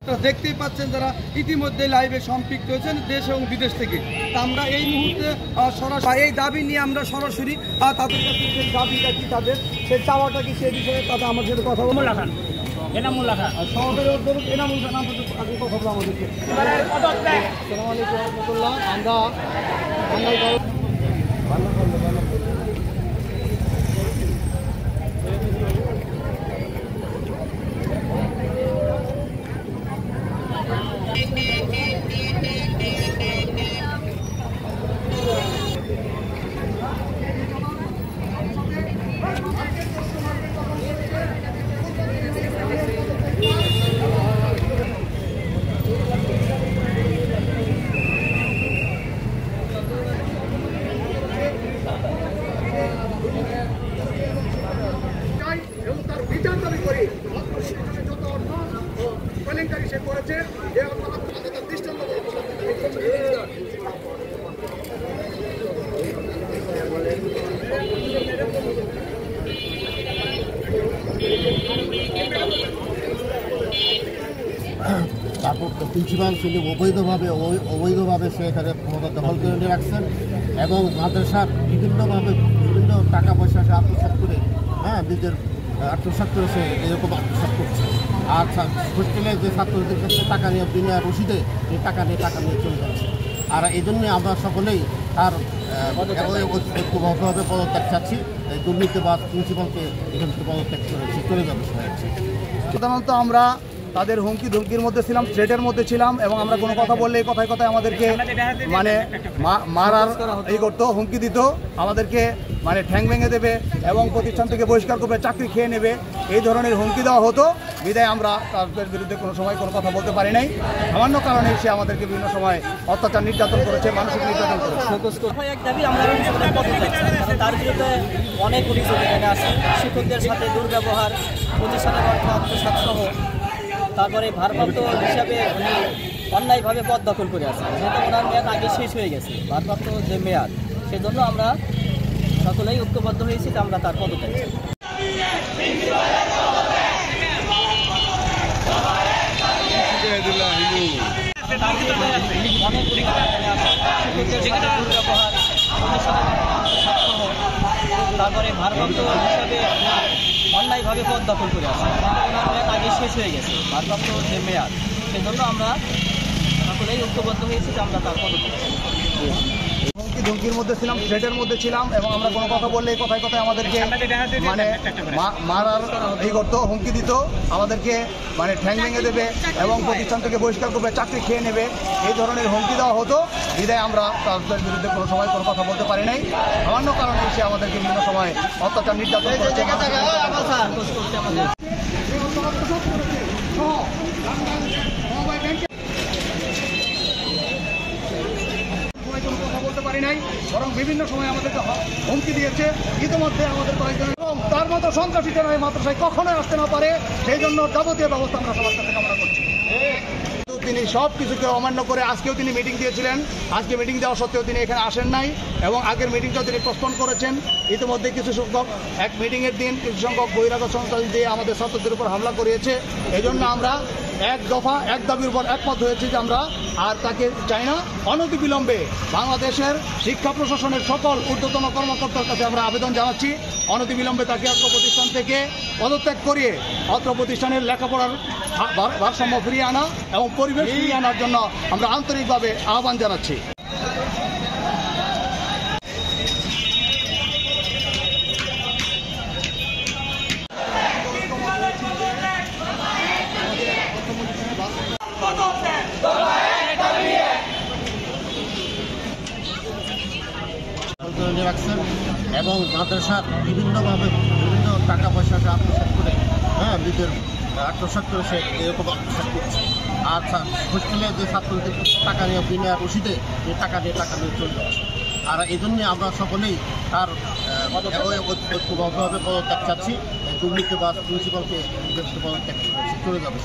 দেখতেই পাচ্ছেন যারা ইতিমধ্যে লাইভে সম্পৃক্ত হয়েছেন দেশ এবং বিদেশ থেকে। আমরা এই মুহূর্তে সরাসরি এই দাবি নিয়ে আমরা সরাসরি তাদের কাছে সেই দাবিটা কি, তাদের সেই চাওয়াটা কি, সেই বিষয়ে তাদের আমার সাথে কথা বলবো। এনামুল খান সহকারী অধ্যাপক এনামুল খান আমাদের আগে কথা বলো আমাদেরকে। আসসালামু আলাইকুম রহমতুল্লাহ। আমরা সে করেছে তারপর প্রিন্সিপাল তিনি অবৈধভাবে সে এখানে ক্ষমতা দখল করে রাখছেন এবং মাদ্রাসার বিভিন্ন টাকা পয়সা সে আত্মসাৎ করে নিজের আত্মসাৎ করে সে এরকম আত্মসাৎ করছে। আর হোস্টেলে যে ছাত্রদের কাছে টাকা নিয়ে বিনা রসিদে এই টাকা নিয়ে চলে যাচ্ছে। আর এই জন্যে আমরা সকলেই তার ঐক্যবদ্ধভাবে পদত্যাগ চাচ্ছি। দুর্নীতিবাদ প্রিন্সিপালকে এখান থেকে পদত্যাগ চলে যাবে। সাধারণত আমরা তাদের হুমকি ধুমকির মধ্যে ছিলাম, থ্রেটের মধ্যে ছিলাম এবং আমরা কোনো কথা বললে কথায় কথায় আমাদেরকে মারার করতো, হুমকি দিত, আমাদেরকে ঠ্যাং ভেঙে দেবে এবং প্রতিষ্ঠান থেকে বহিষ্কার করবে, চাকরি খেয়ে নেবে, এই ধরনের হুমকি দেওয়া হতো। বিদায় আমরা তাদের বিরুদ্ধে কোনো সময় কোনো কথা বলতে পারি নাই। সামান্য কারণে সে আমাদেরকে বিভিন্ন সময় অত্যাচার নির্যাতন করেছে, মানসিক নির্যাতন করেছে। তার বিরুদ্ধে অনেক অভিযোগ এখানে আসে, শিক্ষকদের সাথে দুর্ব্যবহার, প্রতিষ্ঠানের অর্থ আত্মসাৎ সহ। তারপরে ভারপ্রাপ্ত হিসাবে উনি অন্যায়ভাবে পদ দখল করে আছে, যেহেতু ওনার মেয়াদ আগে শেষ হয়ে গেছে, ভারপ্রাপ্ত যে মেয়াদ, সেজন্য আমরা সকলেই ঐক্যবদ্ধ হয়েছি যে আমরা তার পদত্যাগ চাই। অনেক দুর্ব্যবহার, তারপরে ভারপ্রাপ্ত হিসাবে অন্যায়ভাবে পদ দখল করে আছে, ওনার মেয়াদ আগে শেষ হয়ে গেছে, ভারপ্রাপ্ত যে মেয়াদ, সেজন্য আমরা সকলেই ঐক্যবদ্ধ হয়েছি যে আমরা তার পদত্যাগ চাই। হুমকি ধুমকির মধ্যে ছিলাম, থ্রেটের মধ্যে ছিলাম এবং আমরা কোনো কথা বললে কথায় কথায় আমাদেরকে মারার করতো, হুমকি দিত, আমাদেরকে ঠ্যাং ভেঙে দেবে এবং প্রতিষ্ঠান থেকে বহিষ্কার করবে, চাকরি খেয়ে নেবে, এই ধরনের হুমকি দেওয়া হতো। বিদায় আমরা তাদের বিরুদ্ধে কোনো সময় কোনো কথা বলতে পারি নাই। সামান্য কারণে সে আমাদেরকে বিভিন্ন সময় অত্যাচার নির্যাতন করেছে। বরং বিভিন্ন সময় আমাদেরকে হুমকি দিয়েছে। ইতিমধ্যে আমাদের কয়েকজন এবং তার মতো সন্ত্রাসী যেন এই মাদ্রাসায় কখনোই আসতে না পারে, সেই জন্য যাবতীয় ব্যবস্থা আমরা সবার কাছে কামনা করছি। তিনি সব কিছুকে অমান্য করে আজকেও তিনি মিটিং দিয়েছিলেন। আজকে মিটিং দেওয়া সত্ত্বেও তিনি এখানে আসেন নাই এবং আগের মিটিংটাও তিনি পোস্টপোন করেছেন। ইতিমধ্যে কিছু সংখ্যক এক মিটিংয়ের দিন কিছু সংখ্যক বহিরাগত সন্ত্রাসী দিয়ে আমাদের ছাত্রদের উপর হামলা করিয়েছে। এই জন্য আমরা এক দফা এক দাবির উপর একমত হয়েছি যে আমরা আর তাকে চাই না। অনতিবিলম্বে বাংলাদেশের শিক্ষা প্রশাসনের সকল ঊর্ধ্বতন কর্মকর্তার কাছে আমরা আবেদন জানাচ্ছি, অনতিবিলম্বে তাকে অত্র প্রতিষ্ঠান থেকে পদত্যাগ করিয়ে অত্র প্রতিষ্ঠানের লেখাপড়ার ভারসাম্য ফিরিয়ে আনা এবং পরিবেশ ফিরিয়ে আনার জন্য আমরা আন্তরিকভাবে আহ্বান জানাচ্ছি। রাখছেন এবং মাদ্রাসার বিভিন্ন টাকা পয়সা সে আত্মসাৎ করে নিজের আত্মসাৎ করে সে এরকম আত্মসাৎ করছে। আর হোস্টেলে যে ছাত্রদের টাকা নিয়ে বিনা রসিদে এই টাকা নিয়ে চলে যাচ্ছে। আর এই জন্যে আমরা সকলেই তার ঐক্যবদ্ধভাবে পদত্যাগ চাচ্ছি। দুর্নীতিবাদ প্রিন্সিপালকে পদত্যাগ চলে যাবে।